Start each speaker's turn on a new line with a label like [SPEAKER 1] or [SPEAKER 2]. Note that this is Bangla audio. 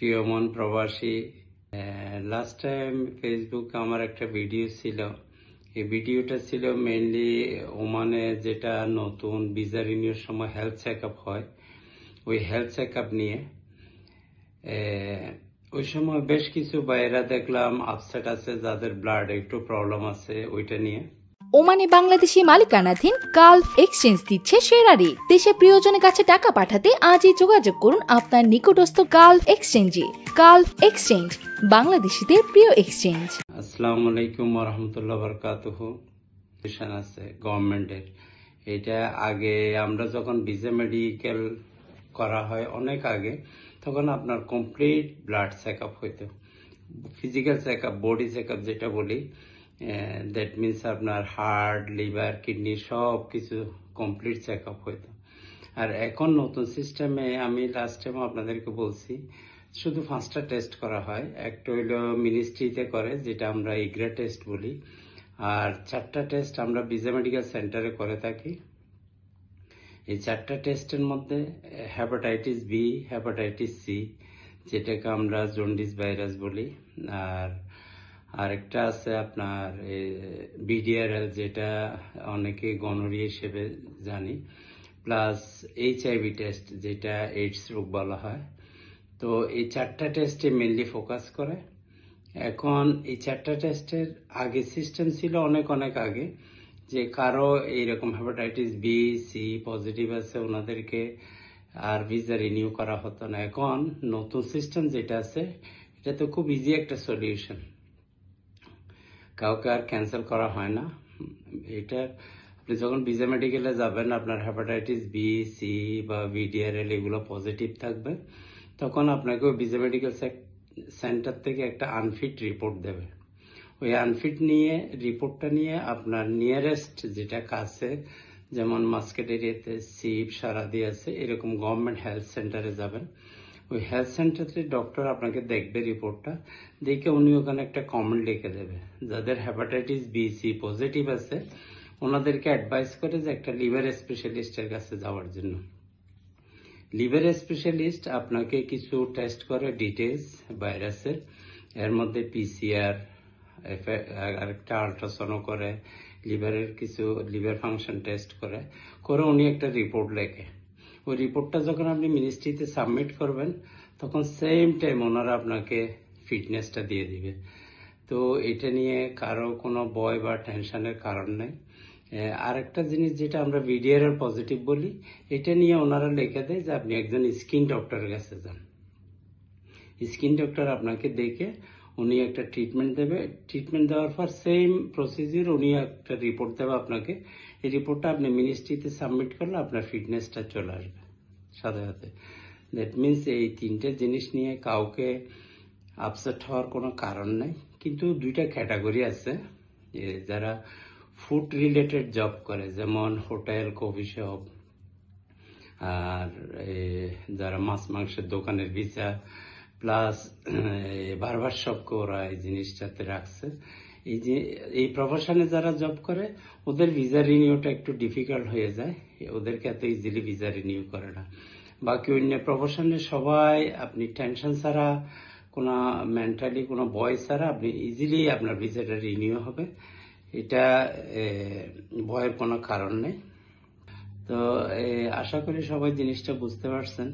[SPEAKER 1] প্রিয় মন প্রবাসী, লাস্ট টাইম ফেসবুকে আমার একটা ভিডিও ছিল। এই ভিডিওটা ছিল মেইনলি ওমানে যেটা নতুন ভিসা রিনিউর সময় হেলথ চেক আপ হয়, ওই হেলথ চেক আপ নিয়ে। ওই সময় বেশ কিছু বাইরা দেখলাম আপসেট আছে, যাদের ব্লাড একটু প্রবলেম আছে, ওইটা নিয়ে।
[SPEAKER 2] ওমানে বাংলাদেশি মালিকানাধীন গালফ এক্সচেঞ্জ দিচ্ছে সেরা রেট। দেশে প্রিয়জনের কাছে টাকা পাঠাতে আজই যোগাযোগ করুন আপনার নিকটস্থ গালফ এক্সচেঞ্জে। গালফ এক্সচেঞ্জ, বাংলাদেশিদের প্রিয় এক্সচেঞ্জ।
[SPEAKER 1] আসসালামু আলাইকুম ওয়া রাহমাতুল্লাহি ওয়া বারাকাতুহু। মিশন আছে গভর্নমেন্টের। এটা আগে আমরা যখন ভিসা মেডিকেল করা হয় অনেক আগে, তখন আপনার কমপ্লিট ব্লাড চেক আপ হইতো, physical check up, body check up যেটা বলি। দ্যাট মিনস আপনার হার্ট, লিভার, কিডনি সব কিছু কমপ্লিট চেক আপ হইতো। আর এখন নতুন সিস্টেমে আমি লাস্ট টাইম আপনাদেরকে বলছি, শুধু 5টা টেস্ট করা হয়। একটা হইলো মিনিস্ট্রিতে করে, যেটা আমরা ইগ্রা টেস্ট বলি, আর 4টা টেস্ট আমরা ভিসা মেডিকেল সেন্টারে করে থাকি। এই 4টা টেস্টের মধ্যে হেপাটাইটিস বি, হেপাটাইটিস সি, যেটাকে আমরা জন্ডিস ভাইরাস বলি, আর আরেকটা আছে আপনার বিডিআরএল, যেটা অনেকে গনোরিয়া হিসেবে জানি, প্লাস HIV টেস্ট, যেটা এইডস রোগ বলা হয়। তো এই 4টা টেস্টে মেনলি ফোকাস করে। এখন এই 4টা টেস্টের আগে সিস্টেম ছিল অনেক আগে, যে কারো এইরকম হেপাটাইটিস বি, সি পজিটিভ আছে, ওনাদেরকে আর ভিসা রিনিউ করা হতো না। এখন নতুন সিস্টেম যেটা আছে, এটা তো খুব ইজি একটা সলিউশন, কাউকে আর ক্যান্সেল করা হয় না। এটা আপনি যখন ভিসা মেডিকেলে যাবেন, আপনার হেপাটাইটিস বি, সি বা ভিডিআরএল এগুলো পজিটিভ থাকবে, তখন আপনাকে ওই ভিসা মেডিকেল সেন্টার থেকে একটা আনফিট রিপোর্ট দেবে। ওই আনফিট রিপোর্টটা নিয়ে আপনার নিয়ারেস্ট যেটা কাছে, যেমন মাস্কেট এরিয়াতে সিপ, সারাদি আছে, এরকম গভর্নমেন্ট হেলথ সেন্টারে যাবেন। ওই হেলথ সেন্টারে ডক্টর আপনাকে দেখবে, রিপোর্টটা দেখে উনি ওখানে একটা কমেন্ট লিখে দেবে। যাদের হেপাটাইটিস বি, সি পজিটিভ আছে, ওনাদেরকে অ্যাডভাইস করে যে একটা লিভার স্পেশালিস্টের কাছে যাওয়ার জন্য। লিভার স্পেশালিস্ট আপনাকে কিছু টেস্ট করে, ডিটেলস ভাইরাসের, এর মধ্যে PCR, আরেকটা আল্ট্রাসাউন্ড করে, লিভারের কিছু লিভার ফাংশন টেস্ট করে উনি একটা রিপোর্ট লেখে। ওই রিপোর্টটা যখন আপনি মিনিস্ট্রিতে সাবমিট করবেন, তখন সেম টাইম ওনারা আপনাকে ফিটনেসটা দিয়ে দিবে। তো এটা নিয়ে কারো কোনো ভয় বা টেনশনের কারণ নেই। আরেকটা জিনিস যেটা আমরা ভিডিআরএল পজিটিভ বলি, এটা নিয়ে ওনারা লিখে দেয় যে আপনি একজন স্কিন ডক্টরের কাছে যান। স্কিন ডক্টর আপনাকে দেখে উনি একটা ট্রিটমেন্ট দেবে। ট্রিটমেন্ট দেওয়ার পর সেম প্রসিজিওর, উনি একটা রিপোর্ট দেবে আপনাকে। এই রিপোর্টটা আপনি মিনিস্ট্রিতে সাবমিট করলে আপনার ফিটনেসটা চলে আসবে সাথে সাথে। দ্যাট মিনস এই 3টে জিনিস নিয়ে কাউকে আপসেট হওয়ার কোনো কারণ নেই। কিন্তু 2টা ক্যাটাগরি আছে, যারা ফুড রিলেটেড জব করে, যেমন হোটেল, কফি শপ, আর যারা মাছ মাংসের দোকানের ভিসা, প্লাস বারবার শপকে ওরা এই জিনিসটাতে রাখছে। এই প্রফেশনে যারা জব করে, ওদের ভিসা রিনিউটা একটু ডিফিকাল্ট হয়ে যায়, ওদেরকে এত ইজিলি ভিসা রিনিউ করে না। বাকি অন্য প্রফেশনে সবাই আপনি টেনশন ছাড়া, কোনো মেন্টালি কোনো ভয় ছাড়া আপনি ইজিলি আপনার ভিসাটা রিনিউ হবে। এটা ভয়ের কোনো কারণ নেই। তো আশা করি সবাই জিনিসটা বুঝতে পারছেন।